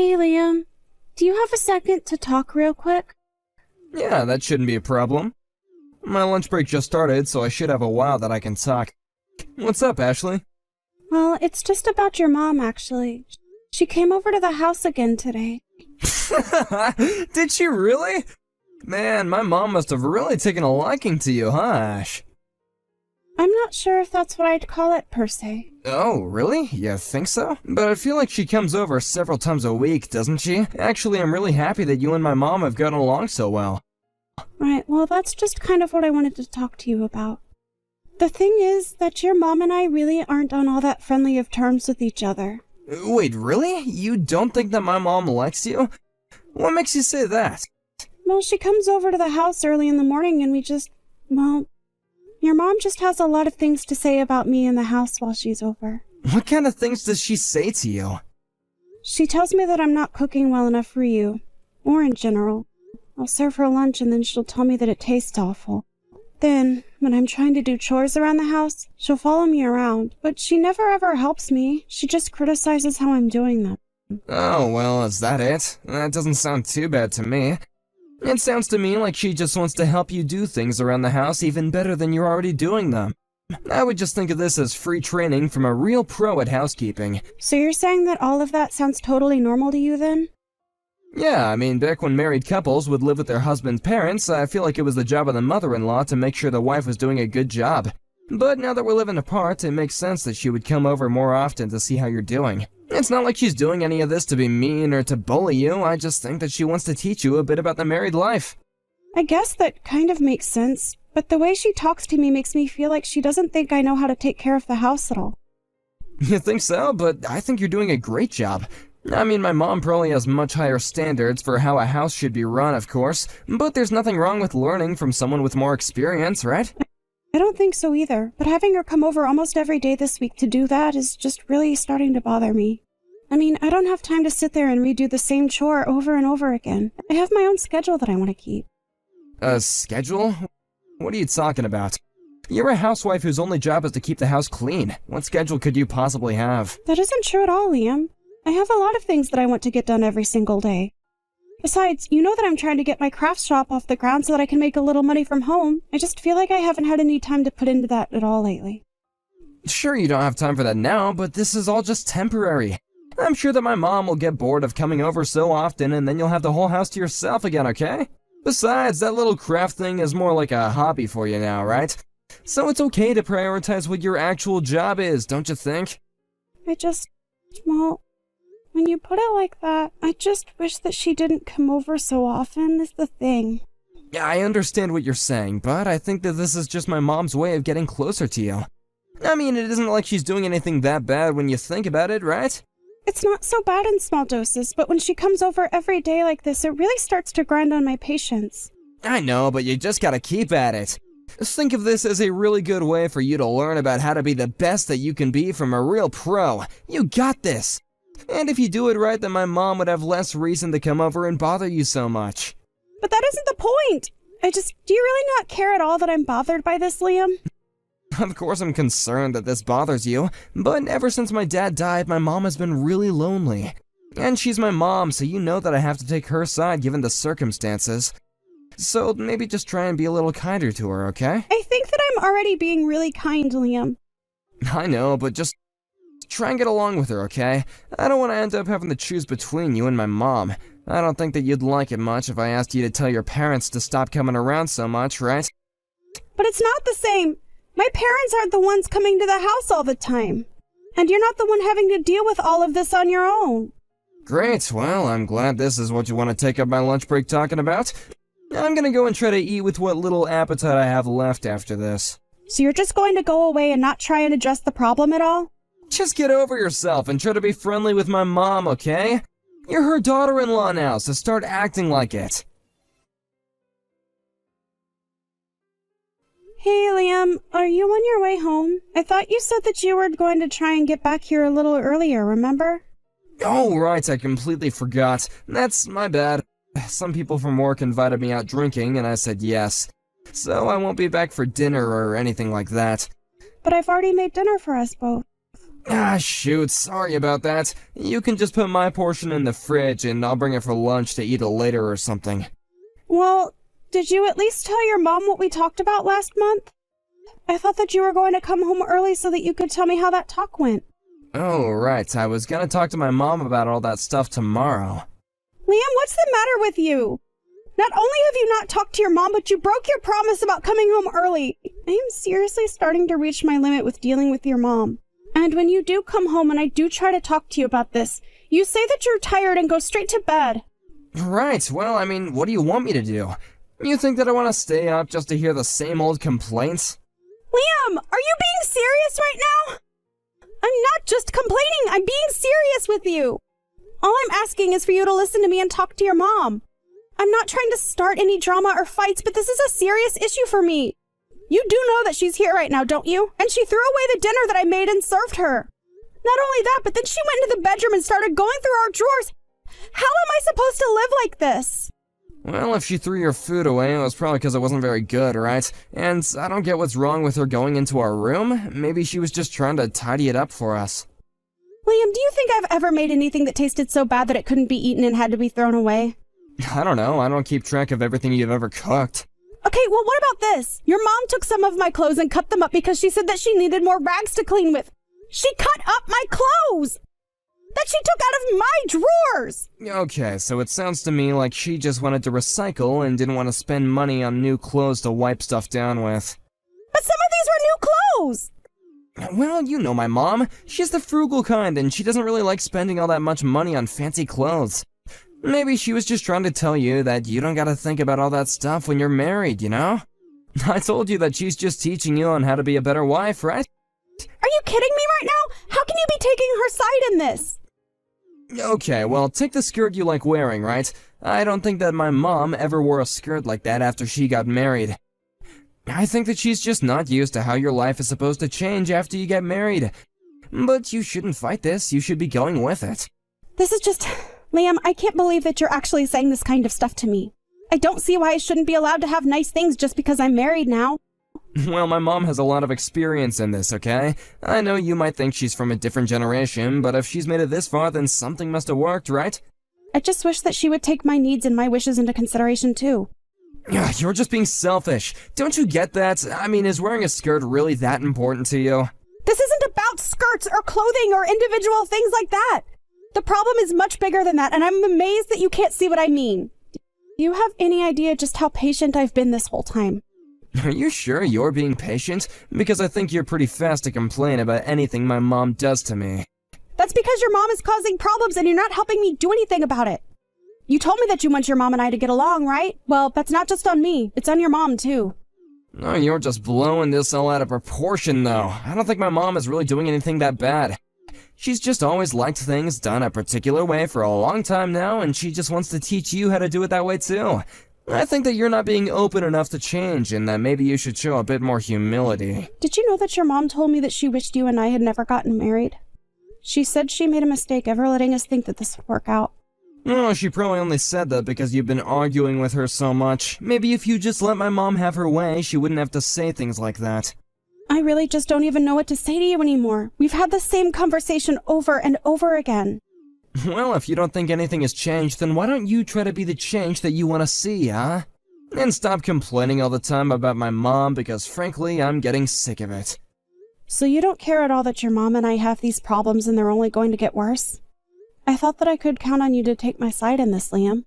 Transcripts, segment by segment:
Hey, Liam. Do you have a second to talk real quick? Yeah, that shouldn't be a problem. My lunch break just started, so I should have a while that I can talk. What's up, Ashley? Well, it's just about your mom, actually. She came over to the house again today. Did she really? Man, my mom must have really taken a liking to you, huh, Ash? I'm not sure if that's what I'd call it, per se. Oh, really? You think so? But I feel like she comes over several times a week, doesn't she? Actually, I'm really happy that you and my mom have gotten along so well. Right, well, that's just kind of what I wanted to talk to you about. The thing is that your mom and I really aren't on all that friendly of terms with each other. Wait, really? You don't think that my mom likes you? What makes you say that? Well, she comes over to the house early in the morning and your mom just has a lot of things to say about me in the house while she's over. What kind of things does she say to you? She tells me that I'm not cooking well enough for you, or in general. I'll serve her lunch and then she'll tell me that it tastes awful. Then, when I'm trying to do chores around the house, she'll follow me around, but she never ever helps me. She just criticizes how I'm doing them. Oh, well, is that it? That doesn't sound too bad to me. It sounds to me like she just wants to help you do things around the house even better than you're already doing them. I would just think of this as free training from a real pro at housekeeping. So you're saying that all of that sounds totally normal to you then? Yeah, I mean, back when married couples would live with their husband's parents, I feel like it was the job of the mother-in-law to make sure the wife was doing a good job. But now that we're living apart, it makes sense that she would come over more often to see how you're doing. It's not like she's doing any of this to be mean or to bully you, I just think that she wants to teach you a bit about the married life. I guess that kind of makes sense, but the way she talks to me makes me feel like she doesn't think I know how to take care of the house at all. You think so? But I think you're doing a great job. I mean, my mom probably has much higher standards for how a house should be run, of course, but there's nothing wrong with learning from someone with more experience, right? I don't think so either, but having her come over almost every day this week to do that is just really starting to bother me. I mean, I don't have time to sit there and redo the same chore over and over again. I have my own schedule that I want to keep. A schedule? What are you talking about? You're a housewife whose only job is to keep the house clean. What schedule could you possibly have? That isn't true at all, Liam. I have a lot of things that I want to get done every single day. Besides, you know that I'm trying to get my craft shop off the ground so that I can make a little money from home. I just feel like I haven't had any time to put into that at all lately. Sure, you don't have time for that now, but this is all just temporary. I'm sure that my mom will get bored of coming over so often and then you'll have the whole house to yourself again, okay? Besides, that little craft thing is more like a hobby for you now, right? So it's okay to prioritize what your actual job is, don't you think? When you put it like that, I just wish that she didn't come over so often is the thing. Yeah, I understand what you're saying, but I think that this is just my mom's way of getting closer to you. I mean, it isn't like she's doing anything that bad when you think about it, right? It's not so bad in small doses, but when she comes over every day like this, it really starts to grind on my patience. I know, but you just gotta keep at it. Think of this as a really good way for you to learn about how to be the best that you can be from a real pro. You got this! And if you do it right, then my mom would have less reason to come over and bother you so much. But that isn't the point! Do you really not care at all that I'm bothered by this, Liam? Of course I'm concerned that this bothers you, but ever since my dad died, my mom has been really lonely. And she's my mom, so you know that I have to take her side given the circumstances. So maybe just try and be a little kinder to her, okay? I think that I'm already being really kind, Liam. I know, but just try and get along with her, okay? I don't want to end up having to choose between you and my mom. I don't think that you'd like it much if I asked you to tell your parents to stop coming around so much, right? But it's not the same. My parents aren't the ones coming to the house all the time. And you're not the one having to deal with all of this on your own. Great, well, I'm glad this is what you want to take up my lunch break talking about. I'm gonna go and try to eat with what little appetite I have left after this. So you're just going to go away and not try and address the problem at all? Just get over yourself and try to be friendly with my mom, okay? You're her daughter-in-law now, so start acting like it. Hey, Liam, are you on your way home? I thought you said that you were going to try and get back here a little earlier, remember? Oh, right, I completely forgot. That's my bad. Some people from work invited me out drinking, and I said yes. So I won't be back for dinner or anything like that. But I've already made dinner for us both. Ah, shoot, sorry about that. You can just put my portion in the fridge and I'll bring it for lunch to eat it later or something. Well, did you at least tell your mom what we talked about last month? I thought that you were going to come home early so that you could tell me how that talk went. Oh, right, I was gonna talk to my mom about all that stuff tomorrow. Liam, what's the matter with you? Not only have you not talked to your mom, but you broke your promise about coming home early. I am seriously starting to reach my limit with dealing with your mom. And when you do come home and I do try to talk to you about this, you say that you're tired and go straight to bed. Right, well, I mean, what do you want me to do? You think that I want to stay up just to hear the same old complaints? Liam, are you being serious right now? I'm not just complaining, I'm being serious with you. All I'm asking is for you to listen to me and talk to your mom. I'm not trying to start any drama or fights, but this is a serious issue for me. You do know that she's here right now, don't you? And she threw away the dinner that I made and served her. Not only that, but then she went into the bedroom and started going through our drawers. How am I supposed to live like this? Well, if she threw your food away, it was probably because it wasn't very good, right? And I don't get what's wrong with her going into our room. Maybe she was just trying to tidy it up for us. Liam, do you think I've ever made anything that tasted so bad that it couldn't be eaten and had to be thrown away? I don't know, I don't keep track of everything you've ever cooked. Okay, well, what about this? Your mom took some of my clothes and cut them up because she said that she needed more rags to clean with. She cut up my clothes! That she took out of my drawers! Okay, so it sounds to me like she just wanted to recycle and didn't want to spend money on new clothes to wipe stuff down with. But some of these were new clothes! Well, you know my mom. She's the frugal kind, and she doesn't really like spending all that much money on fancy clothes. Maybe she was just trying to tell you that you don't gotta think about all that stuff when you're married, you know? I told you that she's just teaching you on how to be a better wife, right? Are you kidding me right now? How can you be taking her side in this? Okay, well, take the skirt you like wearing, right? I don't think that my mom ever wore a skirt like that after she got married. I think that she's just not used to how your life is supposed to change after you get married. But you shouldn't fight this, you should be going with it. This is just... Liam, I can't believe that you're actually saying this kind of stuff to me. I don't see why I shouldn't be allowed to have nice things just because I'm married now. Well, my mom has a lot of experience in this, okay? I know you might think she's from a different generation, but if she's made it this far, then something must have worked, right? I just wish that she would take my needs and my wishes into consideration too. You're just being selfish. Don't you get that? I mean, is wearing a skirt really that important to you? This isn't about skirts or clothing or individual things like that. The problem is much bigger than that, and I'm amazed that you can't see what I mean. Do you have any idea just how patient I've been this whole time? Are you sure you're being patient? Because I think you're pretty fast to complain about anything my mom does to me. That's because your mom is causing problems and you're not helping me do anything about it. You told me that you want your mom and I to get along, right? Well, that's not just on me. It's on your mom, too. No, you're just blowing this all out of proportion, though. I don't think my mom is really doing anything that bad. She's just always liked things done a particular way for a long time now, and she just wants to teach you how to do it that way too. I think that you're not being open enough to change, and that maybe you should show a bit more humility. Did you know that your mom told me that she wished you and I had never gotten married? She said she made a mistake ever letting us think that this would work out. Oh, she probably only said that because you've been arguing with her so much. Maybe if you just let my mom have her way, she wouldn't have to say things like that. I really just don't even know what to say to you anymore. We've had the same conversation over and over again. Well, if you don't think anything has changed, then why don't you try to be the change that you want to see, huh? And stop complaining all the time about my mom, because frankly, I'm getting sick of it. So you don't care at all that your mom and I have these problems and they're only going to get worse? I thought that I could count on you to take my side in this, Liam.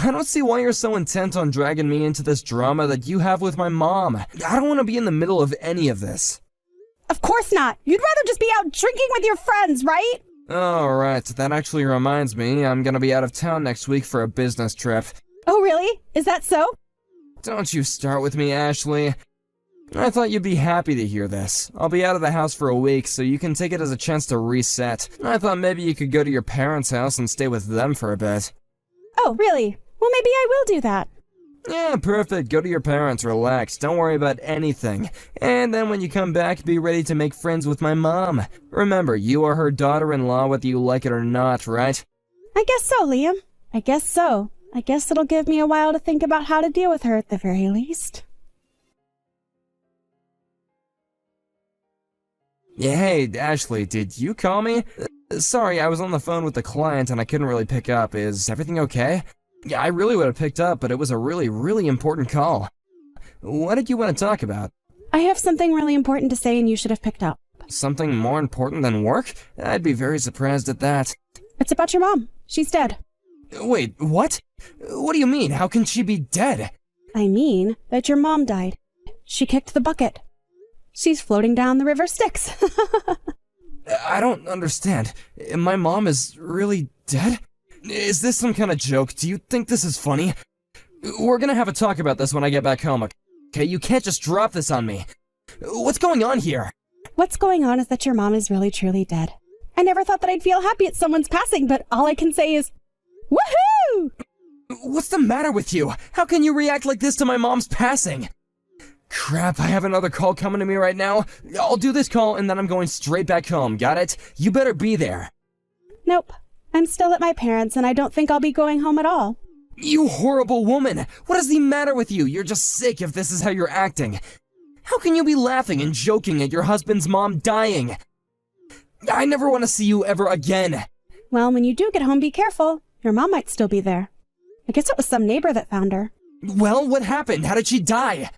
I don't see why you're so intent on dragging me into this drama that you have with my mom. I don't want to be in the middle of any of this. Of course not. You'd rather just be out drinking with your friends, right? Alright, that actually reminds me, I'm gonna be out of town next week for a business trip. Oh, really? Is that so? Don't you start with me, Ashley. I thought you'd be happy to hear this. I'll be out of the house for a week, so you can take it as a chance to reset. I thought maybe you could go to your parents' house and stay with them for a bit. Oh, really? Well, maybe I will do that. Yeah, perfect. Go to your parents, relax, don't worry about anything. And then when you come back, be ready to make friends with my mom. Remember, you are her daughter-in-law whether you like it or not, right? I guess so, Liam. I guess so. I guess it'll give me a while to think about how to deal with her at the very least. Yeah, hey, Ashley, did you call me? Sorry, I was on the phone with the client and I couldn't really pick up. Is everything okay? Yeah, I really would have picked up, but it was a really important call. What did you want to talk about? I have something really important to say and you should have picked up. Something more important than work? I'd be very surprised at that. It's about your mom. She's dead. Wait, what? What do you mean? How can she be dead? I mean that your mom died. She kicked the bucket. She's floating down the river Styx. I don't understand. My mom is really dead? Is this some kind of joke? Do you think this is funny? We're gonna have a talk about this when I get back home, okay? You can't just drop this on me. What's going on here? What's going on is that your mom is really truly dead. I never thought that I'd feel happy at someone's passing, but all I can say is, woohoo! What's the matter with you? How can you react like this to my mom's passing? Crap, I have another call coming to me right now. I'll do this call and then I'm going straight back home, got it? You better be there. Nope. I'm still at my parents' and I don't think I'll be going home at all. You horrible woman! What is the matter with you? You're just sick if this is how you're acting. How can you be laughing and joking at your husband's mom dying? I never want to see you ever again. Well, when you do get home, be careful. Your mom might still be there. I guess it was some neighbor that found her. Well, what happened? How did she die?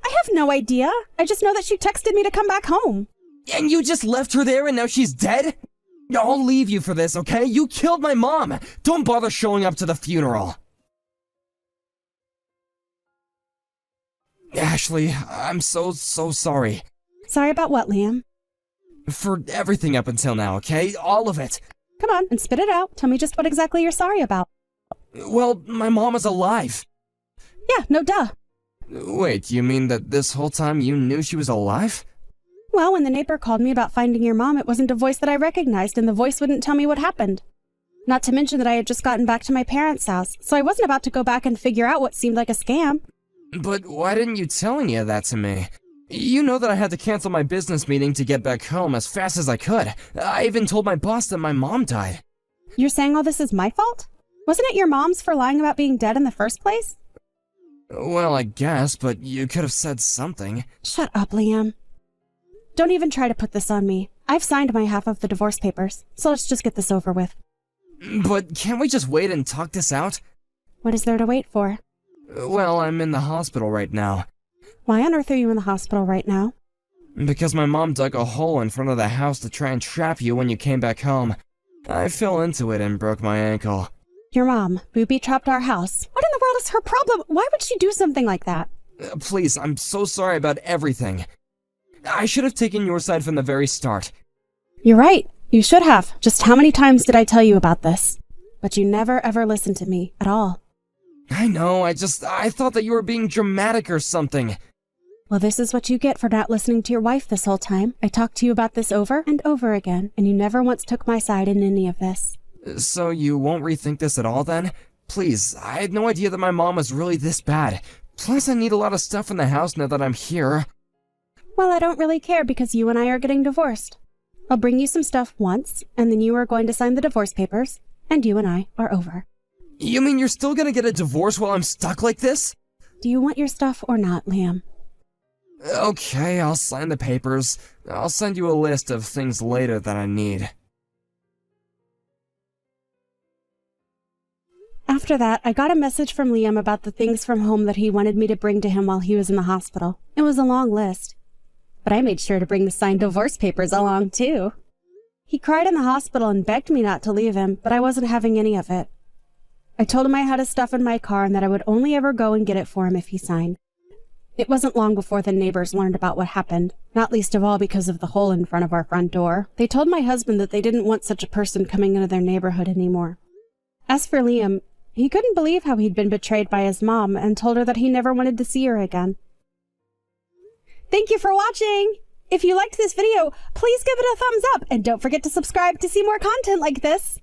I have no idea. I just know that she texted me to come back home. And you just left her there and now she's dead? I'll leave you for this, okay? You killed my mom! Don't bother showing up to the funeral. Ashley, I'm so sorry. Sorry about what, Liam? For everything up until now, okay? All of it. Come on, and spit it out. Tell me just what exactly you're sorry about. Well, my mom is alive. Yeah, no duh. Wait, you mean that this whole time you knew she was alive? Well, when the neighbor called me about finding your mom, it wasn't a voice that I recognized, and the voice wouldn't tell me what happened. Not to mention that I had just gotten back to my parents' house, so I wasn't about to go back and figure out what seemed like a scam. But why didn't you tell any of that to me? You know that I had to cancel my business meeting to get back home as fast as I could. I even told my boss that my mom died. You're saying all this is my fault? Wasn't it your mom's for lying about being dead in the first place? Well, I guess, but you could have said something. Shut up, Liam. Don't even try to put this on me. I've signed my half of the divorce papers, so let's just get this over with. But can't we just wait and talk this out? What is there to wait for? Well, I'm in the hospital right now. Why on earth are you in the hospital right now? Because my mom dug a hole in front of the house to try and trap you when you came back home. I fell into it and broke my ankle. Your mom booby-trapped our house. What in the world is her problem? Why would she do something like that? Please, I'm so sorry about everything. I should have taken your side from the very start. You're right. You should have. Just how many times did I tell you about this? But you never ever listened to me at all. I know, I thought that you were being dramatic or something. Well, this is what you get for not listening to your wife this whole time. I talked to you about this over and over again, and you never once took my side in any of this. So you won't rethink this at all then? Please, I had no idea that my mom was really this bad. Plus, I need a lot of stuff in the house now that I'm here. Well, I don't really care because you and I are getting divorced. I'll bring you some stuff once, and then you are going to sign the divorce papers, and you and I are over. You mean you're still gonna get a divorce while I'm stuck like this? Do you want your stuff or not, Liam? Okay, I'll sign the papers. I'll send you a list of things later that I need. After that, I got a message from Liam about the things from home that he wanted me to bring to him while he was in the hospital. It was a long list. But I made sure to bring the signed divorce papers along, too. He cried in the hospital and begged me not to leave him, but I wasn't having any of it. I told him I had his stuff in my car and that I would only ever go and get it for him if he signed. It wasn't long before the neighbors learned about what happened, not least of all because of the hole in front of our front door. They told my husband that they didn't want such a person coming into their neighborhood anymore. As for Liam, he couldn't believe how he'd been betrayed by his mom and told her that he never wanted to see her again. Thank you for watching! If you liked this video, please give it a thumbs up and don't forget to subscribe to see more content like this.